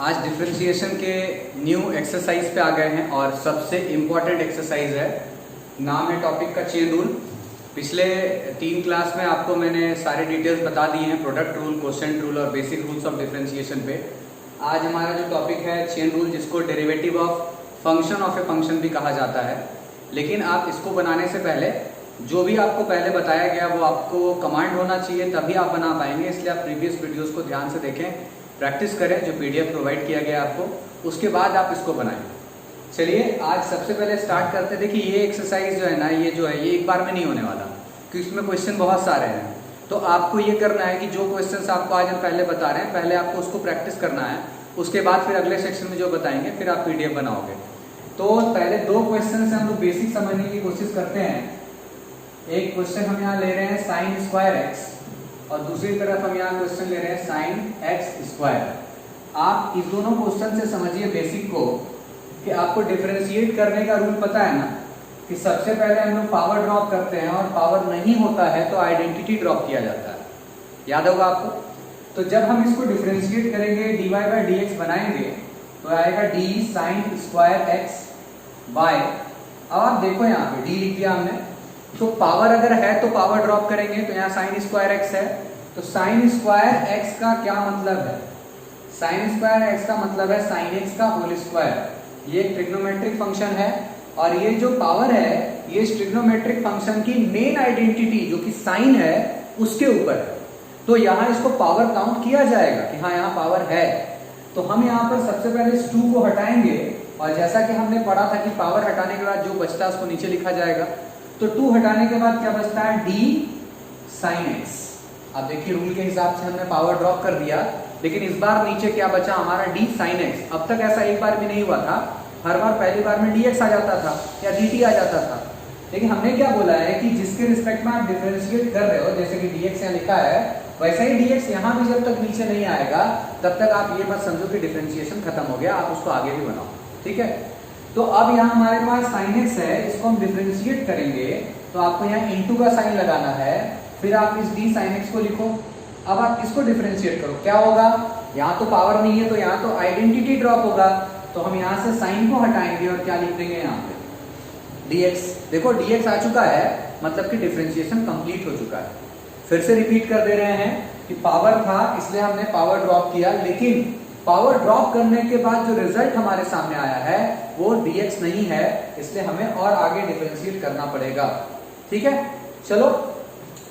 आज डिफरेंशिएशन के new exercise पे आ गए हैं और सबसे इम्पॉर्टेंट एक्सरसाइज है। नाम है टॉपिक का चेन रूल। पिछले 3 क्लास में आपको मैंने सारे डिटेल्स बता दिए हैं, प्रोडक्ट रूल, क्वोशिएंट रूल और बेसिक रूल्स ऑफ डिफरेंशिएशन पे। आज हमारा जो टॉपिक है चेन रूल, जिसको derivative of function of a function भी कहा जाता है। लेकिन आप इसको बनाने से पहले जो भी आपको पहले बताया गया वो आपको कमांड होना चाहिए, तभी आप बना पाएंगे। इसलिए आप प्रीवियस वीडियोस को ध्यान से देखें, प्रैक्टिस करें, जो पीडीएफ प्रोवाइड किया गया आपको, उसके बाद आप इसको बनाएं। चलिए आज सबसे पहले स्टार्ट करते हैं। देखिए ये एक्सरसाइज जो है ना, ये एक बार में नहीं होने वाला, क्योंकि इसमें क्वेश्चन बहुत सारे हैं। तो आपको ये करना है कि जो क्वेश्चन आपको आज हम पहले बता रहे हैं, पहले आपको उसको प्रैक्टिस करना है। उसके बाद फिर अगले सेक्शन में जो बताएंगे फिर आप पीडीएफ बनाओगे। तो पहले 2 क्वेश्चन से हम लोग बेसिक समझने की कोशिश करते हैं। एक क्वेश्चन हम यहाँ ले रहे हैं साइन स्क्वायर एक्स, और दूसरी तरफ हम यहाँ क्वेश्चन ले रहे हैं साइन एक्स स्क्वायर। आप इस दोनों क्वेश्चन से समझिए बेसिक को, कि आपको डिफरेंशिएट करने का रूल पता है ना, कि सबसे पहले हम लोग पावर ड्रॉप करते हैं और पावर नहीं होता है तो आइडेंटिटी ड्रॉप किया जाता है। याद होगा आपको। तो जब हम इसको डिफरेंशिएट करेंगे, dy बाई dx बनाएंगे, तो आएगा d sine square x by. अब आप देखो यहाँ पे d लिख दिया हमने, तो पावर अगर है तो पावर ड्रॉप करेंगे, तो यहाँ साइन स्क्वायर एक्स है, तो साइन स्क्वायर एक्स का क्या मतलब है? साइन स्क्वायर एक्स का मतलब है साइन एक्स का होल स्क्वायर। ये एक ट्रिग्नोमेट्रिक फंक्शन है, और ये जो पावर है ये ट्रिग्नोमेट्रिक फंक्शन की मेन आइडेंटिटी जो कि साइन है उसके ऊपर है। तो यहाँ इसको पावर काउंट किया जाएगा कि हाँ यहाँ पावर है। तो हम यहाँ पर सबसे पहले इस 2 को हटाएंगे, और जैसा कि हमने पढ़ा था कि पावर हटाने के बाद जो बचता है उसको नीचे लिखा जाएगा। तो 2 हटाने के बाद क्या बचता है? d sine x. अब देखिए रूल के हिसाब से हमने पावर ड्रॉप कर दिया, लेकिन इस बार नीचे क्या बचा हमारा? d sine x. अब तक ऐसा एक बार भी नहीं हुआ था, हर बार पहली बार में dx आ जाता था या dt आ जाता था। लेकिन हमने क्या बोला है कि जिसके रिस्पेक्ट में आप डिफरेंशिएट कर रहे हो, जैसे कि dx यहाँ लिखा है, वैसा ही dx यहाँ भी जब तक नीचे नहीं आएगा तब तक आप ये मत समझो कि डिफरेंशिएशन खत्म हो गया, आप उसको आगे भी बनाओ। ठीक है। तो अब यहाँ हमारे पास साइन एक्स है, इसको हम डिफरेंशिएट करेंगे, तो आपको यहाँ इनटू का साइन लगाना है, फिर आप इस d साइन एक्स को लिखो। अब आप इसको डिफरेंशिएट करो, क्या होगा? यहाँ तो पावर नहीं है तो यहाँ तो आइडेंटिटी ड्रॉप होगा, तो हम यहाँ से साइन को हटाएंगे और क्या लिख देंगे यहाँ पे? dx। देखो dx आ चुका है, मतलब कि डिफरेंशिएशन कंप्लीट हो चुका है। फिर से रिपीट कर दे रहे हैं कि पावर था इसलिए हमने पावर ड्रॉप किया, लेकिन पावर ड्रॉप करने के बाद जो रिजल्ट हमारे सामने आया है वो dx नहीं है, इसलिए हमें और आगे डिफरेंशिएट करना पड़ेगा। ठीक है। चलो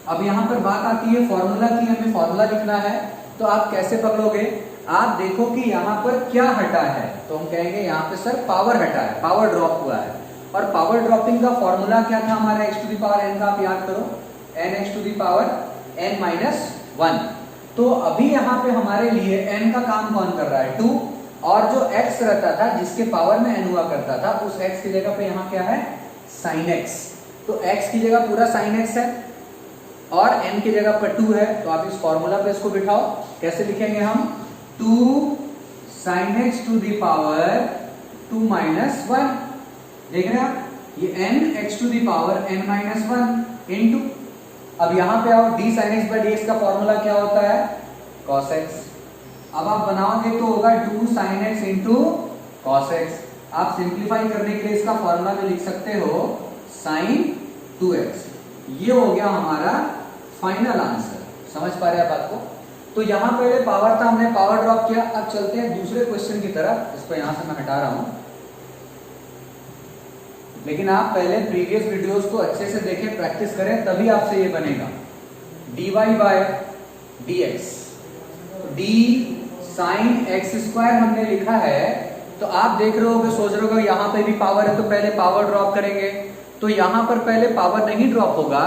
अब यहाँ पर बात आती है फॉर्मूला की। हमें फॉर्मूला लिखना है, तो आप कैसे पकड़ोगे? आप देखो कि यहाँ पर क्या हटा है, तो हम कहेंगे यहाँ पे सर पावर हटा है, पावर ड्रॉप हुआ है। और पावर ड्रॉपिंग का फॉर्मूला क्या था हमारा? x to the power n का आप याद करो, nx to the power n minus 1। तो अभी यहाँ पे हमारे लिए n का काम कौन कर रहा है? 2। और जो x रहता था जिसके पावर में n हुआ करता था, उस x की जगह पे यहाँ क्या है? Sign x। तो x की जगह पूरा साइन x है और n की जगह पर 2 है, तो आप इस फॉर्मूला पे इसको बिठाओ। कैसे लिखेंगे हम? 2 sine x to the power 2 minus 1। देख रहे हैं आप, ये n x to the power n minus 1 into, अब यहाँ पे आओ, d sin x by dx का फॉर्मूला क्या होता है? cos x। अब आप बनाओगे तो होगा 2 sin x into cos x। आप सिंप्लीफाई करने के लिए इसका फॉर्मूला में लिख सकते हो sin 2x। ये हो गया हमारा फाइनल आंसर। समझ पा रहे हैं बात को? तो यहाँ पहले पावर था, हमने पावर ड्रॉप किया। अब चलते हैं दूसरे क्वेश्चन की तरफ। इसको यहाँ से मैं हटा रहा हूं, लेकिन आप पहले प्रीवियस वीडियोस को अच्छे से देखें, प्रैक्टिस करें, तभी आपसे ये बनेगा। dy by dx, d sine x square हमने लिखा है, तो आप देख रहे होगे, सोच रहे होगे यहाँ पे भी पावर है तो पहले पावर ड्रॉप करेंगे। तो यहाँ पर पहले पावर नहीं ड्रॉप होगा,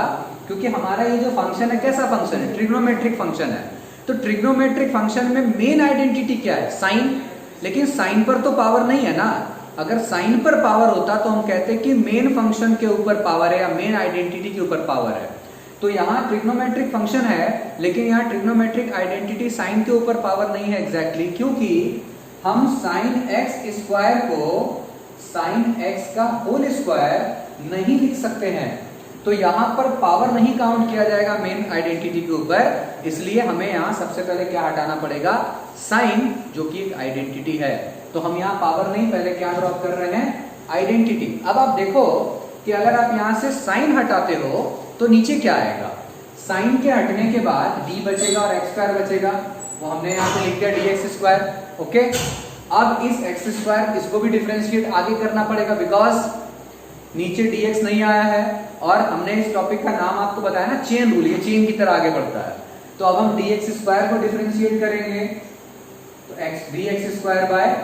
क्योंकि हमारा ये जो फंक्शन है कैसा फंक्शन है? ट्रिग्नोमेट्रिक फंक्शन है। तो ट्रिग्नोमेट्रिक फंक्शन में मेन आइडेंटिटी क्या है? साइन। लेकिन साइन पर तो पावर नहीं है ना। अगर साइन पर पावर होता तो हम कहते कि मेन फंक्शन के ऊपर पावर है या मेन आइडेंटिटी के ऊपर पावर है। तो यहाँ ट्रिग्नोमेट्रिक फंक्शन है, लेकिन यहाँ ट्रिग्नोमेट्रिक आइडेंटिटी साइन के ऊपर पावर नहीं है एग्जैक्टली, क्योंकि हम साइन एक्स स्क्वायर को साइन एक्स का होल स्क्वायर नहीं लिख सकते हैं। तो यहाँ पर पावर नहीं काउंट किया जाएगा मेन आइडेंटिटी के ऊपर, इसलिए हमें यहाँ सबसे पहले क्या हटाना पड़ेगा, साइन, जो कि एक आइडेंटिटी है। तो हम यहाँ पावर नहीं, पहले क्या ड्रॉप कर रहे हैं, आइडेंटिटी। अब आप देखो कि अगर आप यहाँ से साइन हटाते हो तो नीचे क्या आएगा, साइन के हटने के बाद d बचेगा और x स्क्वायर बचेगा, वो हमने यहाँ पे लिख दिया dx स्क्वायर। ओके, अब इस x स्क्वायर इसको भी डिफरेंशिएट आगे करना पड़ेगा, बिकॉज नीचे dx नहीं आया है और हमने इस टॉपिक का नाम आपको बताया ना चेन रूल, ये चेन की तरह आगे बढ़ता है। तो अब हम dx स्क्वायर को डिफरेंशिएट करेंगे, तो dx स्क्वायर बाय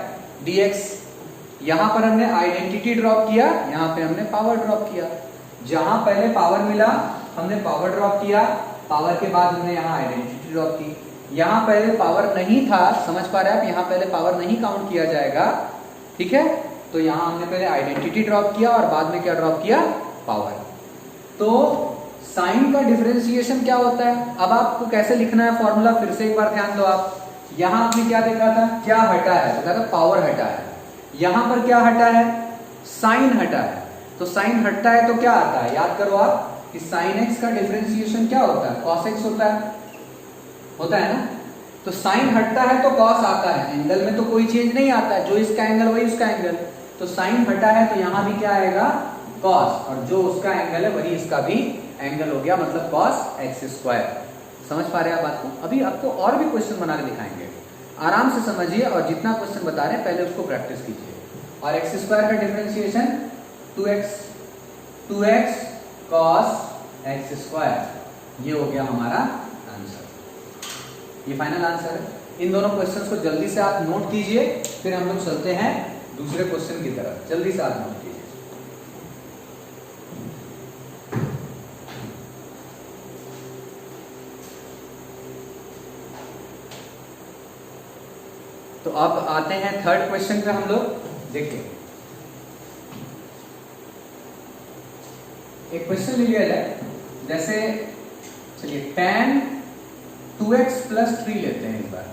dx। यहां पर हमने आइडेंटिटी ड्रॉप किया, यहां पे हमने पावर ड्रॉप किया। जहां पहले पावर मिला हमने पावर ड्रॉप किया, पावर के बाद हमने यहाँ आइडेंटिटी ड्रॉप की। यहां पहले पावर नहीं था, समझ पा रहे हैं आप, यहां पहले पावर नहीं काउंट किया जाएगा, ठीक है। तो यहां हमने पहले आइडेंटिटी ड्रॉप किया और बाद में क्या ड्रॉप किया, पावर। तो साइन का डिफरेंशिएशन क्या होता है, अब आपको कैसे लिखना है फॉर्मूला, फिर से एक बार ध्यान दो आप। यहां आपने क्या देखा था, क्या हटा है, तो देखा पावर हटा है। यहां पर क्या हटा है, साइन हटा है। तो साइन हटता है तो क्या आता है, याद करो आप कि साइन एक्स का डिफरेंशिएशन क्या होता है, कॉस एक्स होता है ना। तो साइन हटता है तो कॉस आता है, एंगल में तो कोई चेंज नहीं आता है, जो इसका एंगल वही उसका एंगल। तो साइन हटा है तो यहां भी क्या आएगा, कॉस, और जो उसका एंगल है वही इसका भी एंगल हो गया, मतलब कॉस एक्स स्क्वायर। समझ पा रहे हैं आप बात को। अभी आपको और भी क्वेश्चन बना के दिखाएंगे, आराम से समझिए और जितना क्वेश्चन बता रहे हैं पहले उसको प्रैक्टिस कीजिए। और एक्स स्क्वायर का differentiation 2x cos x square, ये हो गया हमारा आंसर, ये फाइनल आंसर है। इन दोनों क्वेश्चंस को जल्दी से आप नोट कीजिए, फिर हम लोग चलते हैं दूसरे क्वेश्चन की तरफ। जल्दी से आप नोट कीजिए। तो अब आते हैं थर्ड क्वेश्चन पे हम लोग। देखिए एक क्वेश्चन ले लिया जाए, जैसे चलिए tan 2x प्लस 3 लेते हैं इस बार,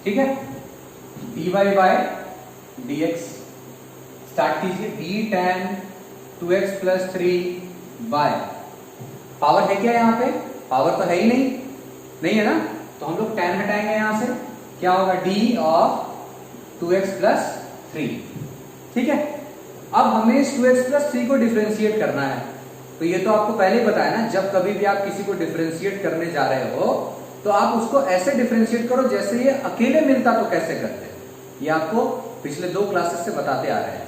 ठीक है। dy बाय dx स्टार्ट कीजिए, d tan 2x plus 3 by, power है क्या यहाँ पे, पावर तो है ही नहीं है ना, तो हम लोग tan हटाएंगे यहां से, क्या होगा, d ऑफ 2x प्लस 3, ठीक है। अब हमें इस 2x प्लस 3 को डिफरेंशिएट करना है। तो ये तो आपको पहले ही बताया ना, जब कभी भी आप किसी को डिफरेंशिएट करने जा रहे हो तो आप उसको ऐसे डिफरेंशिएट करो जैसे ये अकेले मिलता तो कैसे करते हैं, ये आपको पिछले 2 क्लासेस से बताते आ रहे हैं।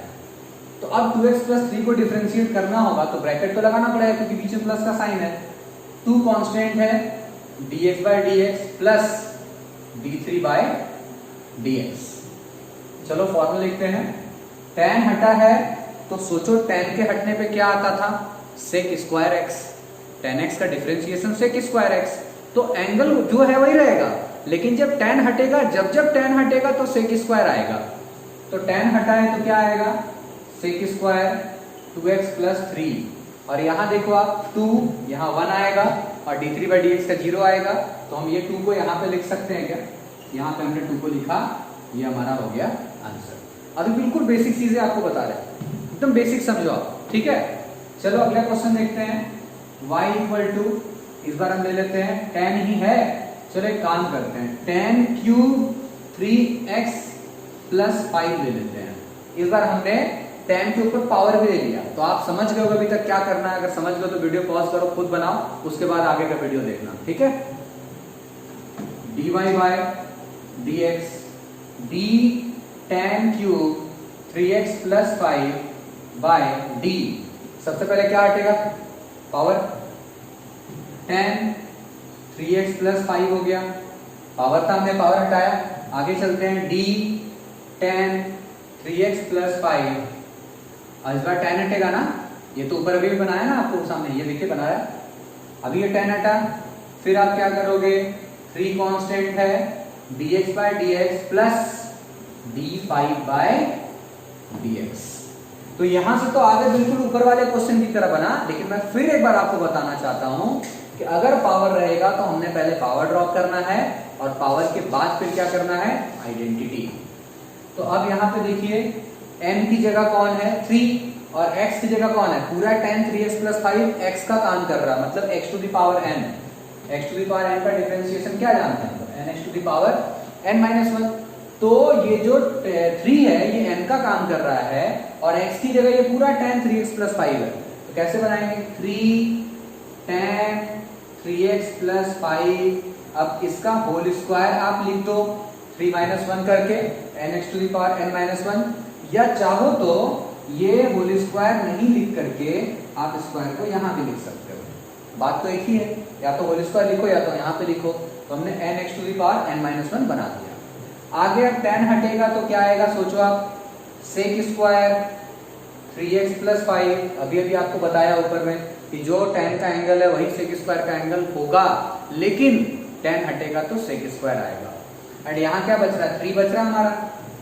तो अब 2x प्लस 3 को डिफरेंशिएट करना होगा तो ब्रैकेट तो लगाना पड़ेगा, क्योंकि बीच में प्लस का साइन है। 2 कांस्टेंट है dx by dx plus d3 by dx। चलो फॉर्मूला लिखते हैं। tan हटा है तो सोचो tan के हटने पे क्या आता था, sec square x, tan x का डिफरेंशिएशन sec स्क्वायर x, तो एंगल जो है वही रहेगा, लेकिन जब tan हटेगा, जब tan हटेगा तो sec स्क्वायर आएगा। तो tan हटा है तो क्या आएगा, sec स्क्वायर 2x प्लस 3, और यहाँ देखो आप 2, यहाँ 1 आएगा और d3 बाई dx का 0 आएगा। तो हम ये 2 को यहाँ पे लिख सकते हैं क्या, यहाँ पे हमने 2 को लिखा, ये हमारा हो गया आंसर। अभी बिल्कुल बेसिक चीजें आपको बता रहे हैं, एकदम बेसिक समझो आप, ठीक है। चलो अगला क्वेश्चन देखते हैं। y इक्वल टू, इस बार हम ले लेते हैं tan ही है, चलो एक काम करते हैं, tan क्यूब 3x प्लस 5 ले लेते हैं। इस बार हमने tan के ऊपर पावर भी ले लिया, तो आप समझ गए होगा अभी तक क्या करना है। अगर समझ गए तो वीडियो पॉज करो, खुद बनाओ, उसके बाद आगे का वीडियो देखना, ठीक है। dy by dx, d tan cube 3x plus 5 by d, सबसे पहले क्या हटेगा, पावर, tan 3x प्लस 5 हो गया, पावर था, हमने पावर हटाया। आगे चलते हैं, d tan 3x प्लस 5, इस बार tan हटेगा ना, ये तो ऊपर अभी भी बनाया ना आपको सामने, ये देखिए बनाया, अभी ये tan हटा। फिर आप क्या करोगे, 3 कांस्टेंट है dx by dx plus d5 by dx। तो यहां से तो आगे बिल्कुल ऊपर वाले क्वेश्चन की तरह बना, लेकिन मैं फिर एक बार आपको बताना चाहता हूं कि अगर पावर रहेगा तो हमने पहले पावर ड्रॉप करना है और पावर के बाद फिर क्या करना है, आइडेंटिटी। तो अब यहां पे देखिए n की जगह कौन है, 3, और x की जगह कौन है, पूरा tan 3x + 5 x का काम कर रहा है, मतलब x to the power n। x to the power n का डिफरेंशिएशन क्या जानते हैं, तो nx to the power n - 1। तो ये जो 3 है ये n का काम कर रहा है और x की जगह ये पूरा tan 3x + 5 है। तो कैसे बनाएंगे, 3 tan 3x + 5। अब इसका होल स्क्वायर आप लिख दो 3 - 1 करके nx to the power n - 1, या चाहो तो ये होल स्क्वायर नहीं लिख करके आप स्क्वायर को यहाँ भी लिख सकते हो। बात तो एक ही है, या तो होल स्क्वायर लिखो या तो यहाँ पे लिखो। तो हमने nx to the power n - 1 बना दिया। आगे अब tan हटेगा तो क्या आएगा, सोचो आप, sec स्क्वायर 3x + 5। अभी आपको बताया ऊपर में कि जो tan का एंगल है वही sec स्क्वायर का एंगल होगा, लेकिन tan हटेगा तो sec स्क्वायर आएगा। एंड यहाँ क्या बच रहा है, 3 बच रहा है हमारा।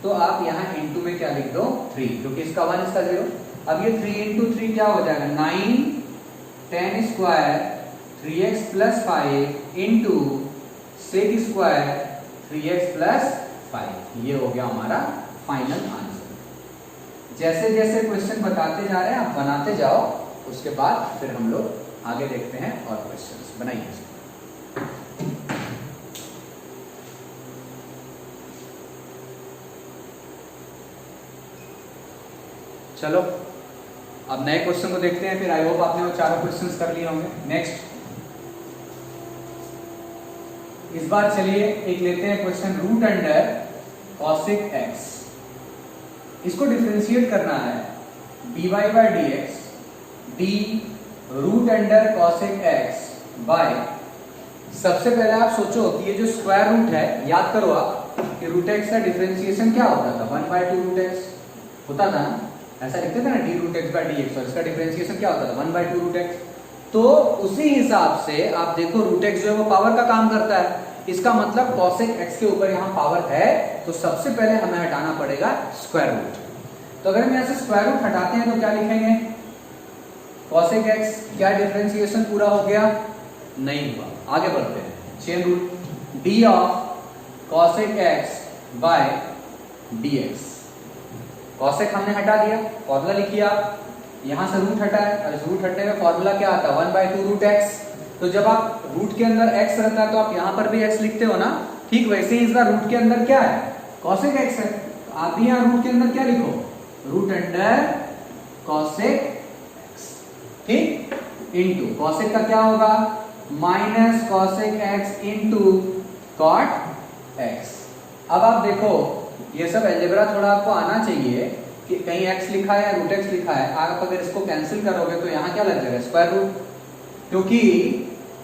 तो आप यहाँ इंटू में क्या लिख दो, 3, क्योंकि इसका 1 इसका 0। अब ये 3 × 3 क्या हो जाएगा, 9 tan square 3x + 5 into sec square 3x + 5। ये हो गया हमारा फाइनल आंसर। जैसे जैसे क्वेश्चन बताते जा रहे हैं आप बनाते जाओ, उसके बाद फिर हम लोग आगे देखते हैं और क्वेश्चंस बनाइए। चलो अब नए क्वेश्चन को देखते हैं, फिर आई होप आपने वो चारों क्वेश्चंस कर लिए होंगे। नेक्स्ट, इस बार चलिए एक लेते हैं question, root under cosec x। इसको डिफरेंशिएट करना है dy/dx d root under cosec x by, सबसे पहले आप सोचो कि ये जो स्क्वायर रूट है, याद करो आप कि रूट x का डिफरेंशिएशन क्या होता था, 1/2 रूट x होता था ना, ऐसा लिखते थे ना, d रूट x/dx, और इसका डिफरेंशिएशन क्या होता था, 1/2 रूट x। तो उसी हिसाब से आप देखो रूट x जो है वो पावर का काम करता है, इसका मतलब cosec x के ऊपर यहाँ पावर है, तो सबसे पहले हमें हटाना पड़ेगा स्क्वायर रूट। तो अगर हम यहाँ से स्क्वायर रूट हटाते हैं तो क्या लिखेंगे, cosec x, क्या डिफरेंशिएशन पूरा हो गया, नहीं हुआ। आगे बढ़ते हैं, chain rule, d of cosec x by dx। cosec हमने हटा दिया, फॉर्मूला लिखिए आप, यहां से रूट हटा है, और इस रूट हटने में फॉर्मूला क्या आता है, 1/2 रूट x। तो जब आप रूट के अंदर x रहता है तो आप यहां पर भी x लिखते हो ना, ठीक वैसे ही इस बार रूट के अंदर क्या है, cosec x है, तो आप भी यहां रूट के अंदर क्या लिखो, रूट अंडर cosec x, ठीक, इंटू cosec का क्या होगा, minus cosec x into cot x। अब आप देखो ये सब अलजेब्रा थोड़ा आपको आना चाहिए कि कहीं x लिखा है रूट x लिखा है, आप अगर इसको कैंसिल करोगे तो यहाँ क्या लग जाएगा, स्क्वायर रूट। क्योंकि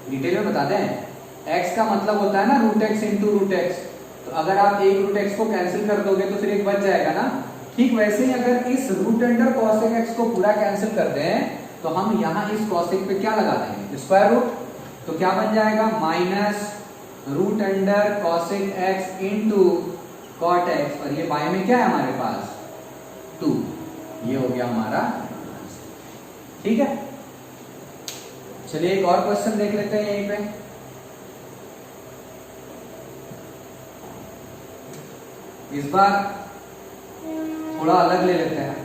डिटेल में बता दें, x का मतलब होता है ना root x into root x, तो अगर आप एक रूट x को कैंसिल कर दोगे तो फिर एक बच जाएगा ना। ठीक वैसे ही अगर इस रूट अंडर cosec x को पूरा कैंसिल कर दें तो हम यहाँ इस cosec पे क्या लगा देंगे, स्क्वायर रूट। तो क्या बन जाएगा, minus root under cosec x into cot x, और ये बाय में क्या है हमारे पास 2। ये हो गया हमारा, ठीक है। चलिए एक और क्वेश्चन देख लेते हैं यहीं पे। इस बार थोड़ा अलग ले लेते हैं,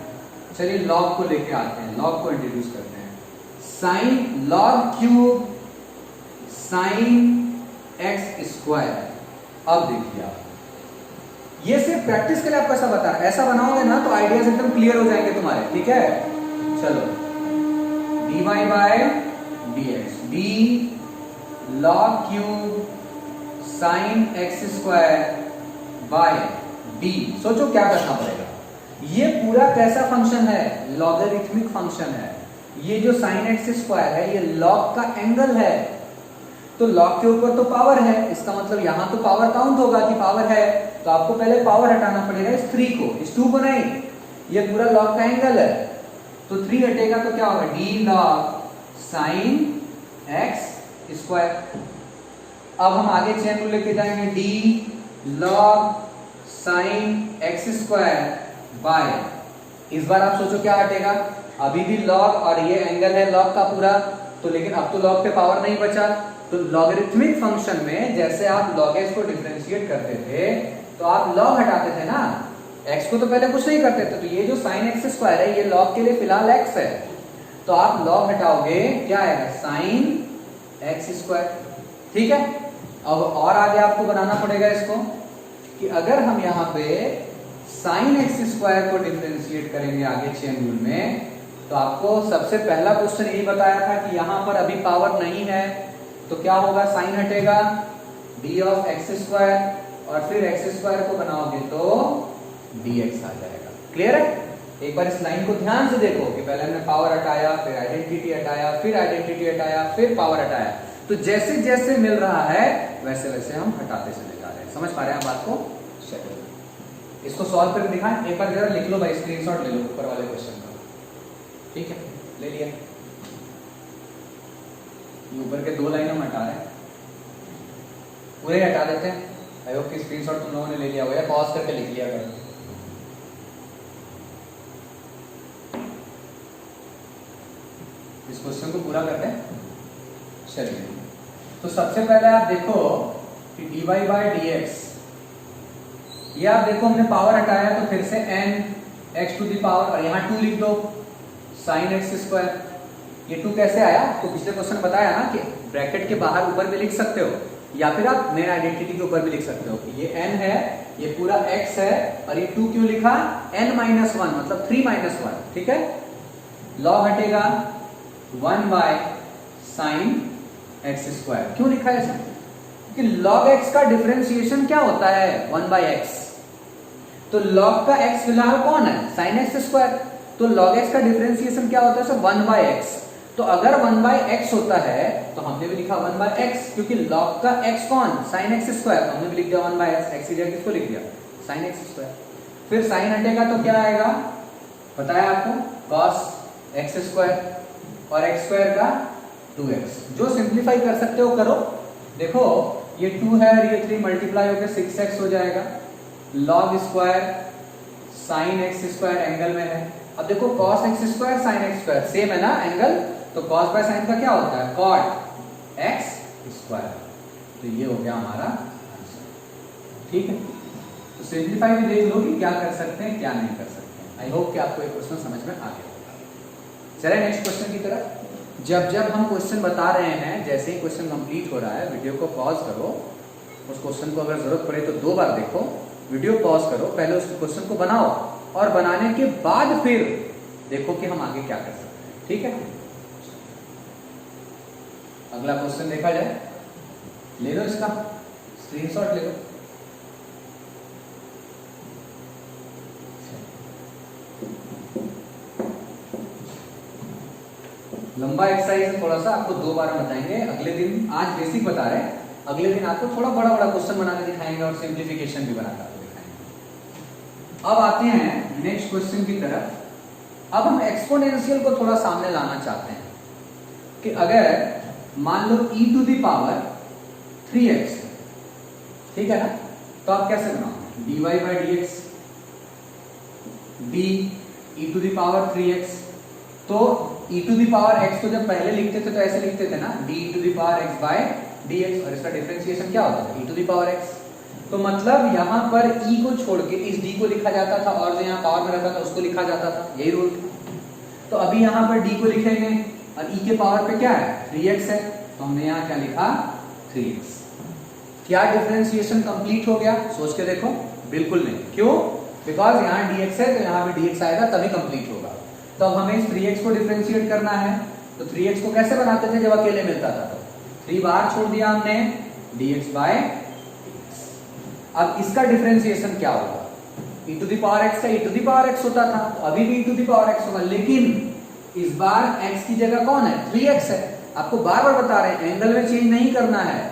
चलिए लॉग को लेके आते हैं, लॉग को इंट्रोड्यूस करते हैं। Sign log cube sign x square. अब देखिए आप, ये सिर्फ प्रैक्टिस के लिए आपको ऐसा बता रहा है, ऐसा बनाओगे ना तो आइडियाज एकदम क्लियर हो जाएंगे तुम्हारे, ठीक है। चलो dy/dx d log cube sign x square bye d। सोचो क्या करना पड़ेगा, ये पूरा कैसा फंक्शन है, लॉगरिथमिक फंक्शन है। ये जो साइन एक्स स्क्वायर है ये लॉग का एंगल है, तो लॉग के ऊपर तो पावर है, इसका मतलब यहां तो पावर काउंट होगा कि पावर है, तो आपको पहले पावर हटाना पड़ेगा इस 3 को, इस 2 को नहीं, ये पूरा लॉग का एंगल है, तो 3 हटेगा तो क्या होगा, d log sign x square. अब हम आगे चेन रूल लेके जाएंगे, d log sign x square bye, इस बार आप सोचो क्या हटेगा, अभी भी लॉग और ये एंगल है लॉग का पूरा, तो लेकिन अब तो लॉग पे पावर नहीं बचा। तो लॉगरिथमिक फंक्शन में जैसे आप log s को डिफरेंशिएट करते थे तो आप log हटाते थे ना, x को तो पहले कुछ नहीं करते थे, तो ये जो sin x स्क्वायर है ये log के लिए फिलहाल x है, तो आप log हटाओगे क्या आएगा sin x स्क्वायर। ठीक है, अब और आगे आपको बनाना पड़ेगा इसको कि अगर हम यहाँ पे sin x स्क्वायर को डिफरेंशिएट करेंगे आगे चेन रूल में, तो आपको सबसे पहला क्वेश्चन यही बताया था कि यहाँ पर अभी पावर नहीं है, तो क्या होगा, साइन हटेगा d ऑफ एक्स स्क्वायर और फिर एक्स स्क्वायर को बनाओगे तो dx आ जाएगा। क्लियर है? एक बार इस लाइन को ध्यान से देखो कि पहले हमने पावर हटाया, फिर आइडेंटिटी हटाया, फिर आइडेंटिटी हटाया, फिर पावर हटाया, तो जैसे जैसे मिल रहा है वैसे वैसे हम हटाते चले जा रहे हैं। समझ पा रहे हैं आप बात को? चलिए इसको सॉल्व करके दिखाएं। एक बार जरा लिख लो भाई, स्क्रीनशॉट ले लो ऊपर वाले क्वेश्चन का। ठीक है, ले लिया। ऊपर के 2 लाइन हम हटा रहे हैं, पूरे हटा देते हैं। आई होप कि स्क्रीनशॉट तुम लोगों ने ले लिया होगा या पॉज करके लिख लिया करो। इस क्वेश्चन को पूरा करते हैं। चलिए, तो सबसे पहले आप देखो कि dy बाई dx, ये आप देखो हमने पावर हटाया तो फिर से n x to the power, और यहाँ 2 लिख दो sin x स्क्वायर। ये 2 कैसे आया? तो पिछले क्वेश्चन बताया ना कि ब्रैकेट के बाहर ऊपर भी लिख सकते हो या फिर आप मेन आइडेंटिटी के ऊपर भी लिख सकते हो। ये n है, ये पूरा x है, और ये 2 क्यों लिखा? n माइनस 1 मतलब 3 माइनस 1। ठीक है, लॉग हटेगा 1 बाय साइन एक्स स्क्वायर। क्यों लिखा है ऐसा? कि लॉग x का डिफरेंशिएशन क्या होता है? 1 बाय एक्स। तो लॉग का x फिलहाल कौन है? Sine x square. तो log x का डिफरेंशिएशन क्या होता है? Sir 1 by x. तो अगर 1 बाय एक्स होता है तो हमने भी लिखा 1 बाय एक्स, क्योंकि log का x कौन? Sign x square. हमने भी लिख दिया 1 बाय एक्स की जगह किसको लिख दिया? Sign x square. फिर साइन हटेगा तो क्या आएगा? बताया आपको, cos एक्स स्क्वायर और एक्स स्क्वायर का 2x। जो सिंप्लीफाई कर सकते हो करो। देखो ये 2 है और ये 3 मल्टीप्लाई होकर 6x हो जाएगा। log square sine x square angle में है। अब देखो cos x square sine x square same है ना एंगल, तो cos बाय साइन का क्या होता है? cot x square. तो ये हो गया हमारा आंसर। ठीक है, तो सिंप्लीफाई भी देख लो कि क्या कर सकते हैं क्या नहीं कर सकते। आई होप कि आपको ये क्वेश्चन समझ में आ गया होगा। चलिए नेक्स्ट क्वेश्चन की तरफ। जब हम क्वेश्चन बता रहे हैं, जैसे ही क्वेश्चन कंप्लीट हो रहा है वीडियो को पॉज करो, उस क्वेश्चन को अगर जरूरत पड़े तो 2 बार देखो, वीडियो पॉज करो, पहले उस क्वेश्चन को बनाओ और बनाने के बाद फिर देखो कि हम आगे क्या कर सकते हैं। ठीक है, अगला क्वेश्चन देखा जाए। ले लो इसका स्क्रीनशॉट ले लो। लंबा एक्सरसाइज है, थोड़ा सा आपको 2 बार बताएंगे। अगले दिन, आज बेसिक बता रहे हैं, अगले दिन आपको थोड़ा बड़ा बड़ा क्वेश्चन बनाने दिखाएंगे और सिंप्लीफिकेशन भी बनाकर दिखाएंगे। अब आते हैं नेक्स्ट क्वेश्चन की तरफ। अब हम एक्सपोनेंशियल को थोड़ा सामने लाना चाहते हैं कि अगर मान लो e to the power 3x, ठीक है ना, तो आप कैसे बनाओगे? dy by dx d e to the power 3x। तो e to the power x को जब पहले लिखते थे तो ऐसे लिखते थे ना, d e to the power x by dx, और इसका डिफरेंशिएशन क्या होता था? e to the power x। तो मतलब यहाँ पर e को छोड़ के इस d को लिखा जाता था और जो यहाँ पावर में रहता था उसको लिखा जाता था, यही रूल। तो अभी यहाँ पर d को लिखेंगे और e के पावर पे क्या है? 3x है, तो हमने यहाँ क्या लिखा? 3x। क्या डिफरेंशिएशन कंप्लीट हो गया? सोच के देखो। बिल्कुल नहीं। क्यों? बिकॉज यहाँ dx है तो यहाँ भी dx आएगा तभी कंप्लीट होगा। तो अब हमें इस 3x को डिफरेंशिएट करना है। तो 3x को कैसे बनाते थे जब अकेले मिलता था? तो 3 बाहर छोड़ दिया हमने, dx बाय dx। अब इसका डिफरेंशिएशन क्या होगा? e to the power x का e to the power x होता था, तो अभी भी e to the power x होगा, लेकिन इस बार x की जगह कौन है? 3x है। आपको बार बार बता रहे हैं एंगल में चेंज नहीं करना है।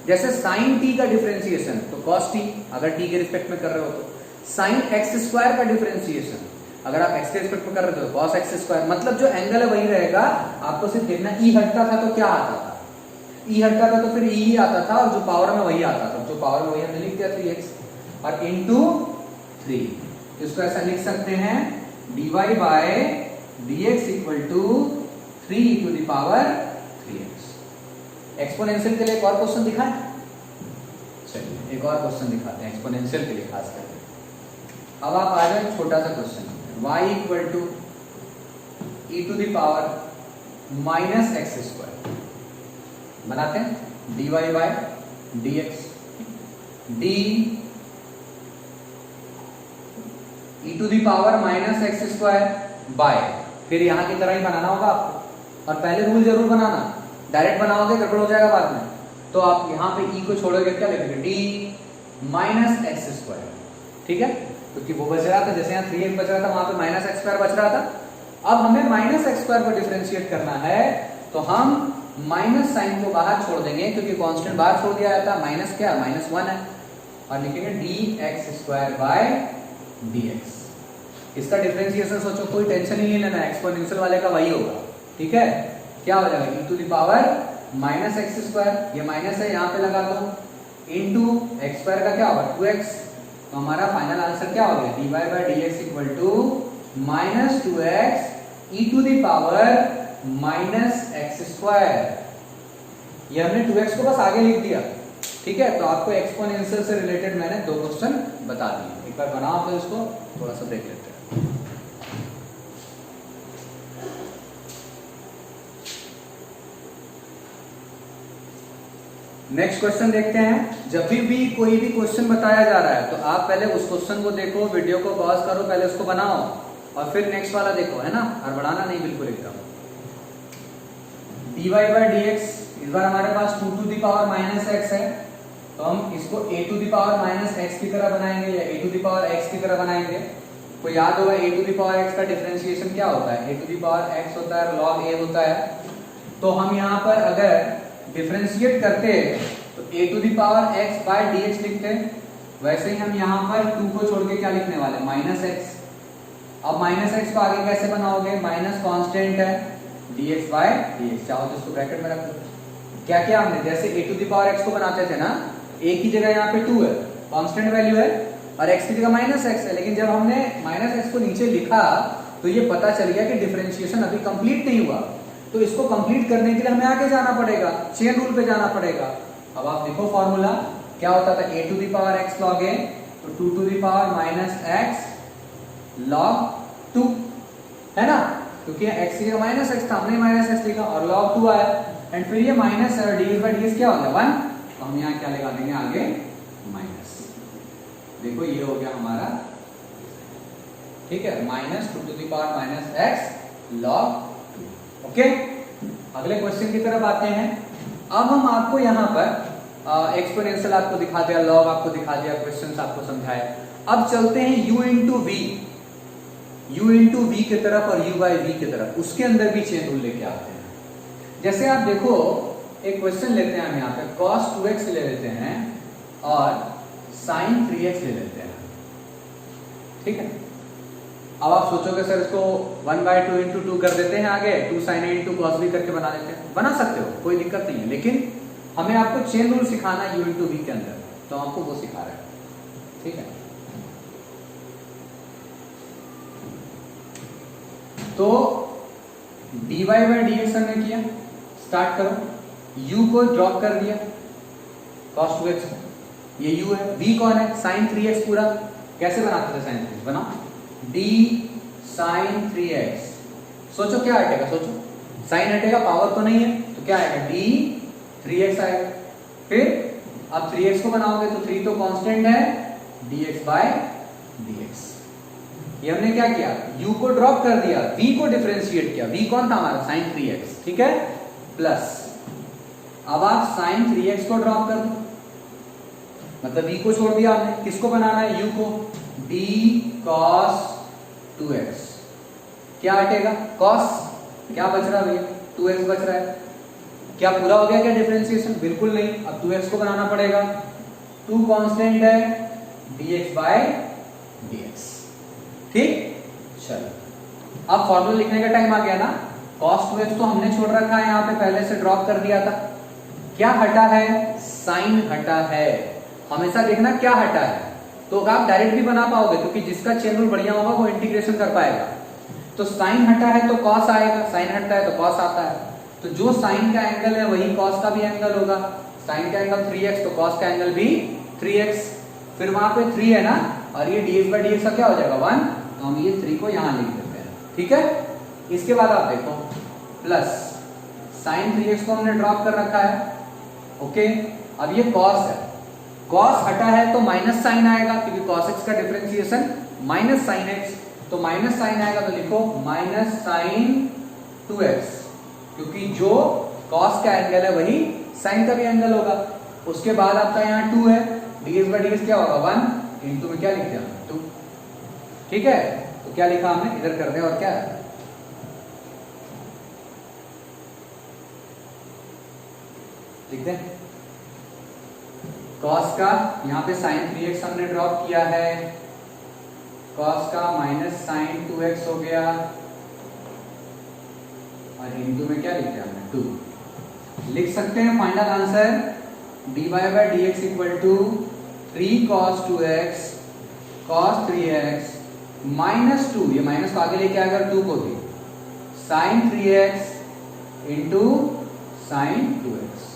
जैसे sin t का डिफरेंशिएशन तो cos t, अगर t के रिस्पेक्ट में कर रहे हो तो sin x स्क्वायर का डिफरेंशिएशन अगर आप x के रिस्पेक्ट में कर रहे हो तो cos x स्क्वायर, मतलब जो एंगल है वही रहेगा। आपको सिर्फ देखना e हटता था तो क्या आता था? e हटता था तो फिर e ही आता था, और जो पावर में वही आता था। जो पावर में वही हमने लिख दिया 3x और इनटू 3। इसको ऐसा लिख सकते हैं dy by dx equal to 3 to the power 3x। Exponential के लिए एक और क्वेश्चन दिखाएं। चलिए एक और क्वेश्चन दिखाते हैं एक्सपोनेंशियल के लिए खास करके। अब आप आ जाओ छोटा सा question, y equal to e to the power minus x square बनाते हैं, dy by dx d e to the power minus x square by, फिर यहाँ की तरह ही बनाना होगा आपको, और पहले रूल जरूर बनाना, डायरेक्ट बनाओगे गड़बड़ हो जाएगा बाद में। तो आप यहाँ पे ई को छोड़ोगे, क्या लिखेंगे, डी माइनस एक्स स्क्वायर, ठीक है, क्योंकि वो बच रहा था, जैसे यहाँ 3x बच रहा था वहां पे माइनस एक्स स्क्वायर बच रहा था। अब हमें माइनस एक्स स्क्वायर को डिफरेंशिएट करना है, तो हम माइनस साइन को बाहर छोड़ देंगे, क्योंकि कांस्टेंट बाहर छोड़ दिया जाता, माइनस क्या, -1 है, और लिखेंगे D x square bye D x. इसका डिफरेंशिएशन सोचो, कोई टेंशन ही नहीं लेना, एक्सपोनेंशियल वाले का वही होगा, ठीक है। क्या हो जाएगा, e to the power minus x square, ये माइनस है यहाँ पे लगा दो, इंटू एक्स स्क्वायर का क्या होगा 2x, तो हमारा फाइनल आंसर क्या हो गया, dy by dx equal to minus 2x e to the power minus x square. ये हमने 2x को बस आगे लिख दिया, ठीक है। तो आपको एक्सपोनेंशियल से रिलेटेड मैंने 2 क्वेश्चन बता दिए, एक बार बनाओ तो इसको थोड़ा सा देख लेते हैं। नेक्स्ट क्वेश्चन देखते हैं। जब भी कोई भी क्वेश्चन बताया जा रहा है तो आप पहले उस क्वेश्चन को देखो, वीडियो को पॉज करो, पहले उसको बनाओ और फिर नेक्स्ट वाला देखो, है ना, और बढ़ाना नहीं बिल्कुल एकदम। dy बाय dx, इस बार हमारे पास 2 to the power minus x है, तो हम इसको a to the power minus x की तरह बनाएंगे या a to the power x की तरह बनाएंगे। को याद होगा a to the power x का डिफरेंशिएशन क्या होता है, a to the power x होता है log a होता है। तो हम यहाँ पर अगर डिफरेंशिएट करते तो a to the power x by dx लिखते, वैसे ही हम यहाँ पर 2 को छोड़ के क्या लिखने वाले, माइनस एक्स। अब माइनस एक्स को आगे कैसे बनाओगे, माइनस कांस्टेंट है dx बाय dx, चाहो तो इसको ब्रैकेट में रख दो। क्या क्या हमने, जैसे a to the power x को बनाते थे ना, a की जगह यहाँ पे 2 है, कांस्टेंट वैल्यू है, और x की जगह माइनस एक्स है, लेकिन जब हमने माइनस एक्स को नीचे लिखा तो ये पता चल गया कि डिफरेंशिएशन अभी कंप्लीट नहीं हुआ, तो इसको कंप्लीट करने के लिए हमें आगे जाना पड़ेगा, चेन रूल पे जाना पड़ेगा। अब आप देखो फॉर्मूला क्या होता था, a to the power x log a, तो 2 to the power minus x log 2, है ना, क्योंकि x की जगह माइनस x था, हमने माइनस x लिखा और log 2 आया, एंड फिर ये माइनस है, dx बाय dx क्या हो गया 1, तो हम यहाँ क्या लगा देंगे आगे माइनस। देखो ये हो गया हमारा, ठीक है, minus 2 to the power minus x log 2। Okay, अगले क्वेश्चन की तरफ आते हैं। अब हम आपको यहाँ पर एक्सपोनेंशियल आपको दिखा दिया, लॉग आपको दिखा दिया, क्वेश्चन आपको समझाया। अब चलते हैं u इंटू वी की तरफ और u बाई वी की तरफ, उसके अंदर भी चेन रूल लेके आते हैं। जैसे आप देखो एक क्वेश्चन लेते हैं हम यहाँ पे, cos 2x ले लेते हैं और sin 3x ले लेते हैं, ठीक है। अब आप सोचोगे सर इसको 1/2 इंटू 2 कर देते हैं आगे, 2 sin a into cos b करके बना देते हैं, बना सकते हो, कोई दिक्कत नहीं है, लेकिन हमें आपको चेन रूल सिखाना है u इंटू वी के अंदर, तो आपको वो सिखा रहा है, ठीक है। तो dy बाय dx हमने किया, स्टार्ट करो, u को ड्रॉप कर दिया, cos 2x को, ये u है, v कौन है, sin 3x पूरा, कैसे बनाते थे sin 3x, बनाओ d sin 3x, सोचो क्या हटेगा, सोचो sin हटेगा, पावर तो नहीं है, तो क्या आएगा d 3x आएगा। फिर अब 3x को बनाओगे तो 3 तो कांस्टेंट है, dx बाय dx। ये हमने क्या किया, u को ड्रॉप कर दिया, v को डिफरेंशिएट किया, v कौन था हमारा sin 3x, ठीक है, प्लस अब आप sin 3x को ड्रॉप कर दो, मतलब v को छोड़ दिया हमने, किसको बनाना है, u को, d cos 2x, क्या हटेगा, cos, क्या बच रहा है, 2x बच रहा है, क्या पूरा हो गया क्या डिफरेंशिएशन, बिल्कुल नहीं, अब 2x को बनाना पड़ेगा, 2 कांस्टेंट है, dx बाय dx, ठीक। चलो अब फॉर्मूला लिखने का टाइम आ गया ना, cos 2x तो हमने छोड़ रखा है, यहाँ पे पहले से ड्रॉप कर दिया था, क्या हटा है, साइन हटा है, हमेशा देखना क्या हटा है, तो आप डायरेक्ट भी बना पाओगे, क्योंकि जिसका चेन रूल बढ़िया होगा वो इंटीग्रेशन कर पाएगा। तो साइन हटा है तो कॉस आएगा, साइन हटता है तो कॉस आता है, तो जो साइन का एंगल है वही कॉस का भी एंगल होगा, साइन का एंगल 3x तो कॉस का एंगल भी 3x, फिर वहां पे 3 है ना, और ये dx by dx का क्या हो जाएगा 1, तो हम ये 3 को यहाँ लिख देते हैं। ठीक है, इसके बाद आप देखो प्लस sin 3x को हमने ड्रॉप कर रखा है। ओके, अब ये cos है, cos हटा है तो माइनस साइन आएगा, क्योंकि cos x का डिफरेंशिएशन माइनस साइन x, तो माइनस साइन आएगा तो लिखो माइनस साइन 2x, क्योंकि जो cos का एंगल है वही sin का भी एंगल होगा। उसके बाद आपका यहाँ 2 है, dx by dx क्या होगा 1 इंटू में क्या लिख दिया 2। ठीक है, तो क्या लिखा हमने इधर कर दिया और क्या लिख दें, cos का यहाँ पे sin 3x हमने ड्रॉप किया है, cos का माइनस sin 2x हो गया और इंटू में क्या लिख दिया हमने 2। लिख सकते हैं final answer dy by dx equal to 3 cos 2x cos 3x minus 2, ये माइनस को आगे लेके आएगा 2 को भी, sin 3x into sin 2x।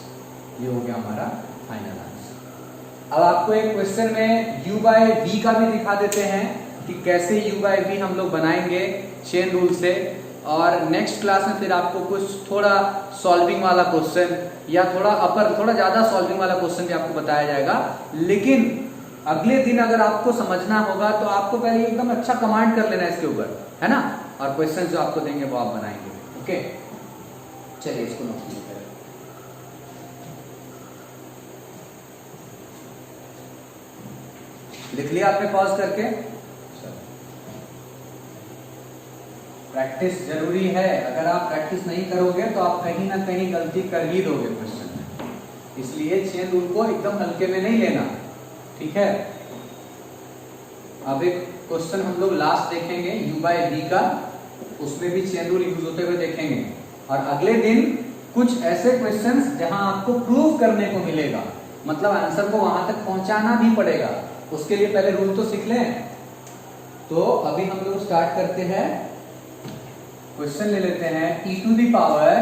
ये हो गया हमारा फाइनल आंसर। अब आपको एक क्वेश्चन में u by v का भी दिखा देते हैं कि कैसे u by v हम लोग बनाएंगे चेन रूल से, और नेक्स्ट क्लास में फिर आपको कुछ थोड़ा सॉल्विंग वाला क्वेश्चन या थोड़ा ज्यादा सॉल्विंग वाला क्वेश्चन भी आपको बताया जाएगा। लेकिन अगले दिन अगर आपको समझना होगा तो आपको पहले एकदम अच्छा कमांड कर लेना इसके ऊपर, है ना, और क्वेश्चन जो आपको देंगे वो आप बनाएंगे। ओके, चलिए इसको नोट कीजिए। लिख लिया आपने पॉज करके? प्रैक्टिस जरूरी है, अगर आप प्रैक्टिस नहीं करोगे तो आप कहीं ना कहीं गलती कर ही दोगे क्वेश्चन में, इसलिए चेन रूल को एकदम हल्के में नहीं लेना। ठीक है, अब एक क्वेश्चन हम लोग लास्ट देखेंगे u by v का, उसमें भी चेन रूल यूज होते हुए देखेंगे, और अगले दिन कुछ ऐसे क्वेश्चंस जहां आपको प्रूव करने को मिलेगा, मतलब आंसर को वहां तक पहुंचाना भी पड़ेगा, उसके लिए पहले रूल तो सीख लें। तो अभी हम लोग स्टार्ट करते हैं, क्वेश्चन ले लेते हैं e टू दी पावर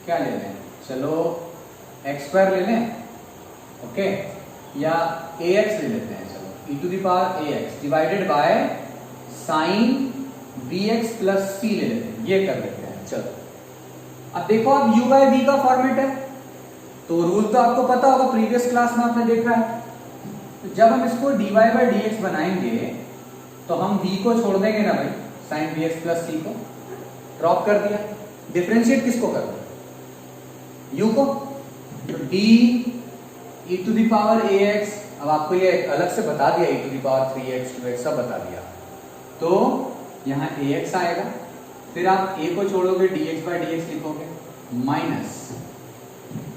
क्या ले लें, चलो x स्क्वायर ले लें, ओके, या ax ले लेते हैं, चलो e to the power ax divided by sine bx plus c ले लेते हैं, ये कर लेते हैं। चलो अब देखो, अब u by v का फॉर्मेट है, तो रूल तो आपको पता होगा, प्रीवियस क्लास में आपने देखा है। तो जब हम इसको dy by dx बनाएंगे तो हम v को छोड़ देंगे ना भाई, साइन bx प्लस c को ड्रॉप कर दिया, डिफरेंशिएट किसको कर दिया, u को, तो d e to the power ax, अब आपको ये अलग से बता दिया, e to the power 3x 2x सब बता दिया, तो यहाँ ax आएगा, फिर आप a को छोड़ोगे dx by dx लिखोगे, minus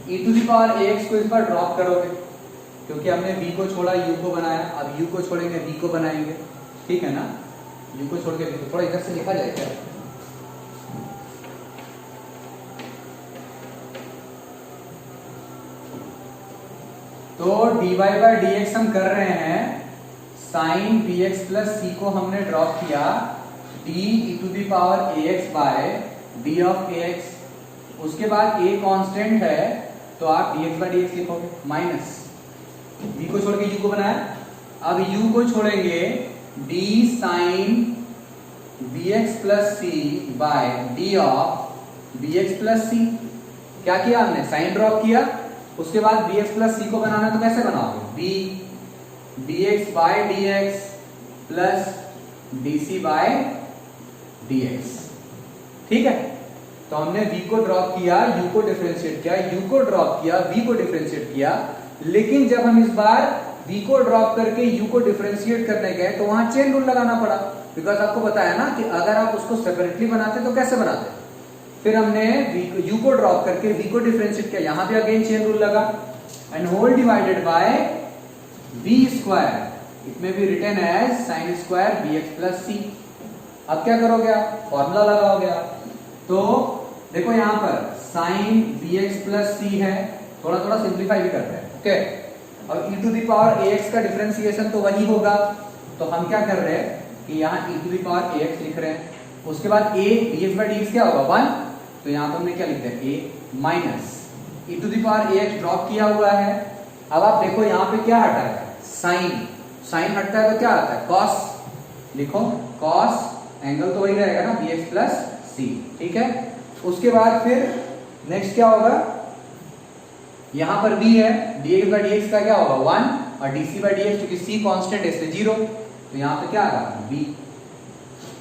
e to the power ax को इस बार ड्रॉप करोगे, क्योंकि हमने v को छोड़ा u को बनाया, अब u को छोड़ेंगे v को बनाएंगे, ठीक है ना, u को छोड़ के v को, थोड़ा इधर से लिखा जाए क्या, तो dy by dx हम कर रहे हैं, साइन bx प्लस c को हमने ड्रॉप किया, d e to the power ax by d of ax, उसके बाद a कांस्टेंट है तो आप dx by dx लिखोगे, माइनस v को छोड़ के u को बनाया, अब u को छोड़ेंगे d sine bx plus c by d of bx plus c, क्या किया हमने, साइन ड्रॉप किया, उसके बाद bx प्लस c को बनाना तो कैसे बनाओगे, b dx by dx plus dc by dx, ठीक है। तो हमने v को ड्रॉप किया, u को डिफरेंशिएट किया, u को ड्रॉप किया, v को डिफरेंशिएट किया, लेकिन जब हम इस बार v को ड्रॉप करके u को डिफरेंशिएट करने गए तो वहां चेन रूल लगाना पड़ा, बिकॉज आपको बताया ना कि अगर आप उसको सेपरेटली बनाते तो कैसे बनाते, फिर हमने u को ड्रॉप करके v को डिफरेंशिएट किया, यहां पे अगेन चेन रूल लगा, and whole divided by v square, it may be written as sine square bx plus c। अब क्या करोगे आप, फॉर्मूला लगाओगे आप, तो देखो यहां पर साइन bx प्लस c है, थोड़ा थोड़ा सिंप्लीफाई भी करते हैं, ओके, और e to the power ax का डिफरेंशिएशन तो वही होगा, तो हम क्या कर रहे हैं कि यहाँ e to the power ax लिख रहे हैं, उसके बाद a dx by dx क्या होगा 1, तो यहाँ पर हमने क्या लिखते हैं a minus e to the power ax drop किया हुआ है। अब आप देखो यहाँ पे क्या हटा है, साइन, साइन हटता है तो क्या आता है, कॉस। लिखो कॉस, एंगल तो वही रहेगा ना, बी एक्स प्लस सी। ठीक है, उसके बाद फिर नेक्स्ट क्या होगा, यहां पर b है, dx बाई dx का क्या होगा 1 और dc बाई dx क्योंकि c कांस्टेंट है इसलिए 0, तो यहां पे क्या आ रहा b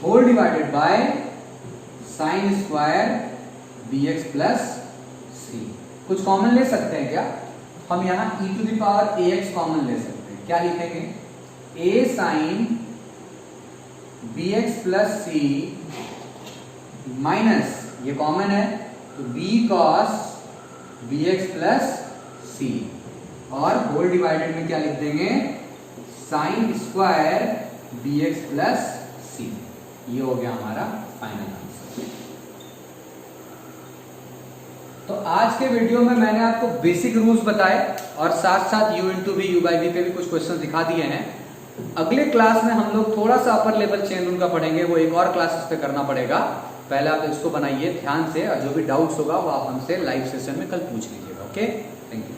whole divided by sine square bx plus c। कुछ कॉमन ले सकते हैं क्या, हम यहां e to the power ax common ले सकते हैं। क्या लिखेंगे, a sine bx plus c minus ये कॉमन है तो b cos bx plus c और होल डिवाइडेड में क्या लिख देंगे, sine square bx plus c। ये हो गया हमारा फाइनल आंसर। तो आज के वीडियो में मैंने आपको बेसिक रूल्स बताए और साथ साथ u into v, u by v पे भी कुछ क्वेश्चन दिखा दिए हैं। अगले क्लास में हम लोग थोड़ा सा अपर लेवल चेन रूल का पढ़ेंगे, वो एक और क्लासेस पे करना पड़ेगा। पहले आप इसको बनाइए ध्यान से और जो भी डाउट्स होगा वो आप हमसे लाइव सेशन में कल पूछ लीजिएगा। Okay, thank you.